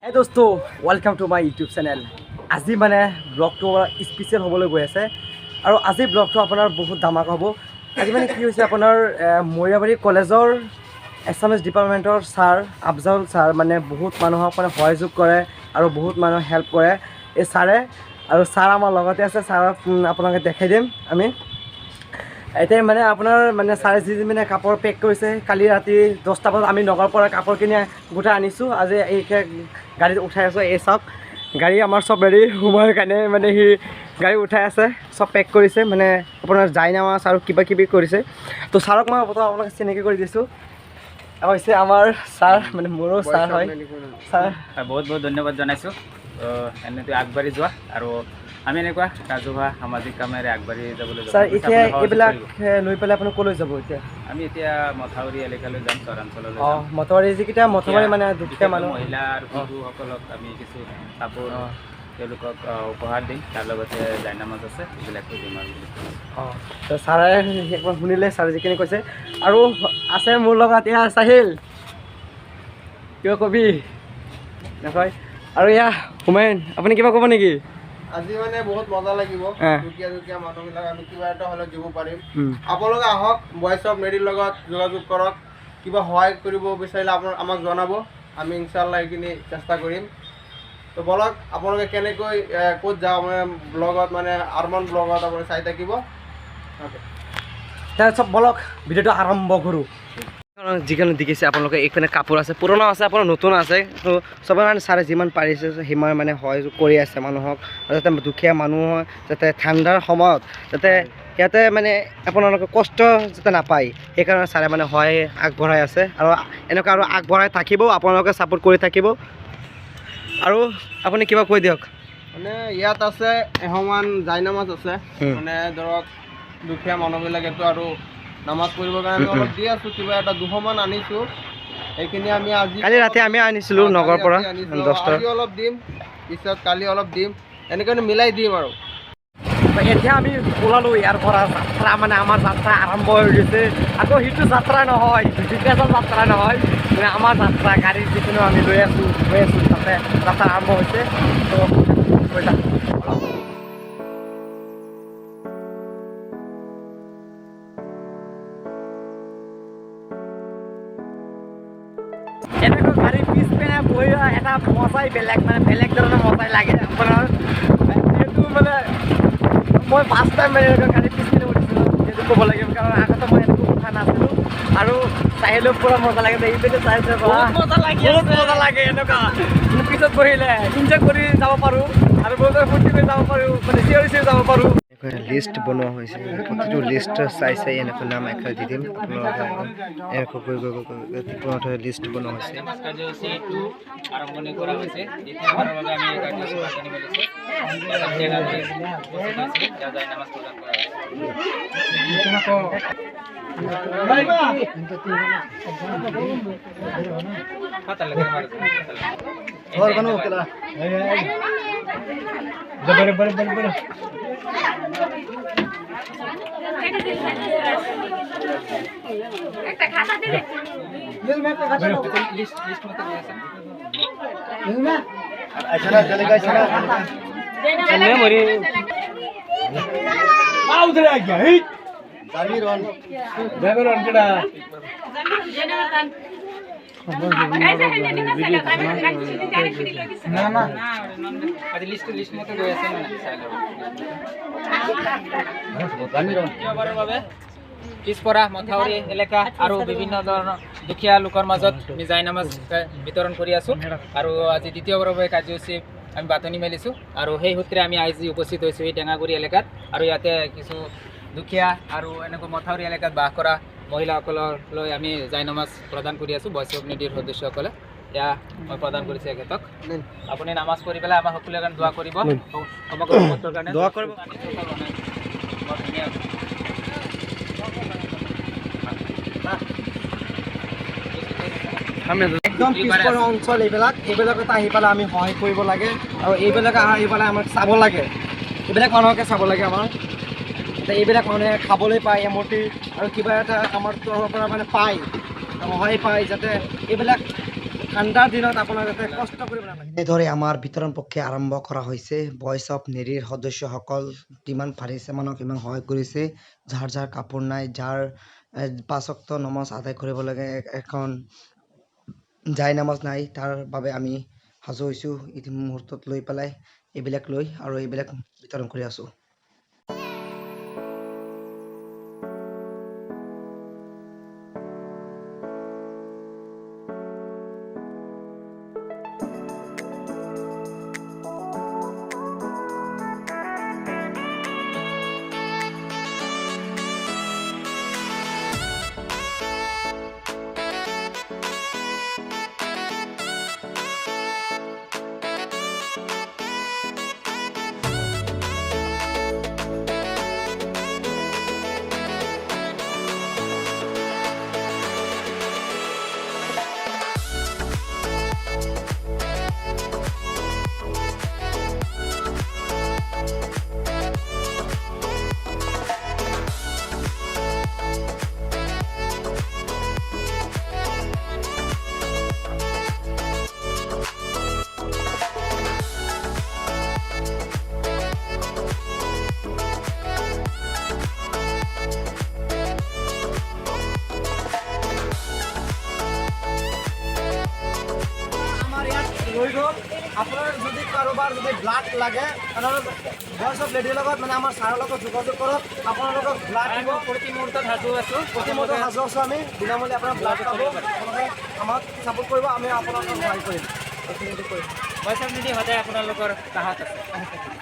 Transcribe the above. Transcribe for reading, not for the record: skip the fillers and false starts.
Hey dosto, welcome to my YouTube channel. আজি মানে ব্লগটো special হ'বলৈ গৈ আছে আৰু আজি ব্লগটো আপোনাৰ বহুত ধামাকা হ'ব। আজি মানে কি হৈছে আপোনাৰ মৰিয়াবাৰী কলেজৰ এছামিছ ডিপাৰ্টমেণ্টৰ ছাৰ আফজাল ছাৰ মানে বহুত মানুহক মানে সহযোগ কৰে আৰু বহুত মানুহক হেল্প কৰে এই ছাৰে। আৰু ছাৰ আমাৰ লগতে আছে, ছাৰক আপোনালোকে দেখাই দিম আমি। এতিয়া মানে আপোনাৰ মানে ছাৰে যি মানে কাপোৰ পেক কৰিছে, কালি ৰাতি 10টা বজাত আমি নগৰৰ পৰা কাপোৰ কিনি গোটাই আনিছোঁ। আজি এই গাড়ীত উঠাই আছোঁ, এই চাওক গাড়ী আমাৰ চব ৰেডি সোমোৱাৰ কাৰণে মানে সি গাড়ী উঠাই আছে, চব পেক কৰিছে মানে আপোনাৰ জাইনামাজ আৰু কিবা কিবি কৰিছে। তো ছাৰক মই আপোনাক চিনাকি কৰি দিছোঁ, হৈছে আমাৰ ছাৰ মানে মোৰো ছাৰ হয়। ছাৰ বহুত বহুত ধন্যবাদ জনাইছোঁ। এনেকৈ আগবাঢ়ি যোৱা আৰু আমি এনেকুৱা ৰাজহুৱা সামাজিক কামেৰে আগবাঢ়ি যাবলৈ। ছাৰ এতিয়া এইবিলাক লৈ পেলাই আপুনি ক'লৈ যাব এতিয়া? আমি এতিয়া মথাউৰি এলেকালৈ যাম, চৰাঞ্চললৈ। মথাউৰি যিকেইটা মথাউৰি মানে দুখীয়া মানুহ মহিলা আৰু শিশুসকলক আমি কিছু কাপোৰ তেওঁলোকক উপহাৰ দিম, তাৰ লগতে জাইনামাজ আছে এইবিলাকো দিম আৰু। তো ছাৰে একবাৰ শুনিলে ছাৰে যিখিনি কৈছে। আৰু আছে মোৰ লগত এয়া চাহিল, কিবা কবি নকয়। আৰু এয়া হুমায়ুন, আপুনি কিবা ক'ব নেকি? আজি মানে বহুত মজা লাগিব, দুখীয়া মানুহবিলাক আমি কিবা এটা হ'লে দিব পাৰিম। আপোনালোকে আহক, ভইচ অফ মেৰিৰ লগত যোগাযোগ কৰক। কিবা সহায় কৰিব বিচাৰিলে আমাক জনাব, আমি ইনশাল্লাহ এইখিনি চেষ্টা কৰিম। তো বলক আপোনালোকে কেনেকৈ ক'ত যাওঁ মানে ব্লগত মানে আৰমান ব্লগত আপুনি চাই থাকিব। তাৰপিছত বলক ভিডিঅ'টো আৰম্ভ কৰোঁ। যিকোনো দেখিছে আপোনালোকে এইপিনে কাপোৰ আছে, পুৰণা আছে, আপোনাৰ নতুন আছে। তো চবৰ কাৰণে ছাৰে যিমান পাৰিছে সিমান মানে সহযোগ কৰি আছে মানুহক, যাতে দুখীয়া মানুহ যাতে ঠাণ্ডাৰ সময়ত যাতে ইয়াতে মানে আপোনালোকে কষ্ট যাতে নাপায়, সেইকাৰণে ছাৰে মানে সহায় আগবঢ়াই আছে আৰু এনেকুৱা আৰু আগবঢ়াই থাকিব, আপোনালোকে ছাপোৰ্ট কৰি থাকিব। আৰু আপুনি কিবা কৈ দিয়ক। মানে ইয়াত আছে এশমান জাইনামাজ আছে, মানে ধৰক দুখীয়া মানুহবিলাকেতো আৰু নামাজ পঢ়িবৰ কাৰণে অলপ দি আছোঁ, কিবা এটা 200মান আনিছোঁ। এইখিনি আমি কালি ৰাতি আমি আনিছিলোঁ নগৰৰ পৰা 10টা। আজি অলপ দিম, পিছত কালি অলপ দিম, এনেকৈ মিলাই দিম আৰু। এতিয়া আমি ওলালোঁ ইয়াৰ পৰা, যাত্ৰা মানে আমাৰ যাত্ৰা আৰম্ভ হৈ গৈছে। আকৌ সেইটো যাত্ৰা নহয়, বিদেশৰ যাত্ৰা নহয়, মানে আমাৰ যাত্ৰা গাড়ী যিকোনো আমি লৈ আছোঁ তাতে যাত্ৰা আৰম্ভ হৈছে। তো এনেকৈ গাড়ীৰ পিছপিনে বহি এটা মজাই বেলেগ, মানে বেলেগ ধৰণৰ মজাই লাগে আপোনাৰ। সেইটো মানে মই ফাৰ্ষ্ট টাইম মানে এনেকৈ গাড়ীৰ পিছপিনে উঠিছিলোঁ, সেইটো ক'ব লাগিব, কাৰণ আগতে মই এনেকৈ উঠা নাছিলোঁ। আৰু চাহিলেও পূৰা মজা লাগে, এইপিনে চাইছে বহুত মজা লাগে এনেকুৱা পিছত বহিলে ইনজয় কৰি যাব পাৰোঁ আৰু বহুত ফূৰ্তি কৰি যাব পাৰোঁ, মানে চিঞৰি যাব পাৰোঁ। লিষ্ট বনোৱা হৈছে, প্ৰতিটো লিষ্ট চাই এনেকৈ নাম এখাৰ দি দিম আপোনালোকে এনেকৈ গৈ লিষ্ট বনোৱা হৈছে। আৰম্ভণি কৰা হৈছে, দ্বিতীয়বাৰৰ বাবে আমি এই কাৰ্যসূচী হাতত লৈছোঁ। জাইনামাজ প্ৰদান কৰা হৈছে। একটা খাতা দিলে লিস্ট মতো দিয়েছেন। আচ্ছা চলেगा चला मैं मरी उधर आ गया हिट जामीर ऑन केड़ा না না আজ লিস্ট মতো গৈ আছে মানে পিছপৰা মথাউৰি এলেকা আৰু বিভিন্ন ধৰণৰ দুখীয়া লোকৰ মাজত আমি জাইনামাজ বিতৰণ কৰি আছোঁ। আৰু আজি দ্বিতীয়বাৰৰ বাবে কাৰ্যসূচী আমি বাতনি মেলিছোঁ, আৰু সেই সূত্ৰে আমি আজি উপস্থিত হৈছোঁ এই টেঙাগুৰি এলেকাত। আৰু ইয়াতে কিছু দুখীয়া আৰু এনেকুৱা মথাউৰি এলেকাত বাস কৰা মহিলাসকললৈ আমি জাইনামাজ প্ৰদান কৰি আছোঁ, ভইচ অফ মেৰিৰ সদস্যসকলে। এয়া মই প্ৰদান কৰিছোঁ এখেতক। আপুনি নামাজ পঢ়ি পেলাই আমাৰ সকলোৰে কাৰণে দোৱা কৰিব, সমগ্ৰ উম্মতৰ কাৰণে দোৱা কৰিব। একদম পিছপৰা অঞ্চল এইবিলাকত আহি পেলাই আমি সহায় কৰিব লাগে, আৰু এইবিলাক আহি পেলাই আমাক চাব লাগে, এইবিলাক মানুহকে চাব লাগে আমাৰ। এইবিলাক মানুহে খাবলৈ পায় এমুঠি আৰু কিবা এটা আমাৰ তৰফৰ পৰা মানে পায়, সহায় পায়, যাতে এইবিলাক ঠাণ্ডাৰ দিনত আপোনাৰ যাতে কষ্ট কৰিব নালাগে। এনেদৰে আমাৰ বিতৰণ প্ৰক্ৰিয়া আৰম্ভ কৰা হৈছে। ভইচ অফ নেৰীৰ সদস্যসকল যিমান পাৰিছে মানুহক সিমান সহায় কৰিছে। যাৰ যাৰ কাপোৰ নাই, যাৰ 5 ওয়াক্ত নমাজ আদায় কৰিব লাগে, এখন জাই নামাজ নাই, তাৰ বাবে আমি সাজু হৈছোঁ ইটো মুহূৰ্তত লৈ পেলাই এইবিলাক লৈ আৰু এইবিলাক বিতৰণ কৰি আছোঁ। লৈ গ'ল। আপোনাৰ যদি কাৰোবাৰ যদি ব্লাড লাগে তেনেহ'লে ভইচ অফ লেডিৰ লগত মানে আমাৰ ছাৰৰ লগত যোগাযোগ কৰক। আপোনালোকক ব্লাড দিব। প্ৰতি মুহূৰ্তত সাজু আছোঁ। প্ৰতি মুহূৰ্তত সাজু আছোঁ আমি। বিনামূলীয়া আপোনাৰ ব্লাড পাব। আপোনালোকে আমাক ছাপোৰ্ট কৰিব, আমি আপোনালোকক সহায় কৰিম। এইখিনি কৰিম। ভইচ অফ নেৰী সদায় আপোনালোকৰ কাষত আছে।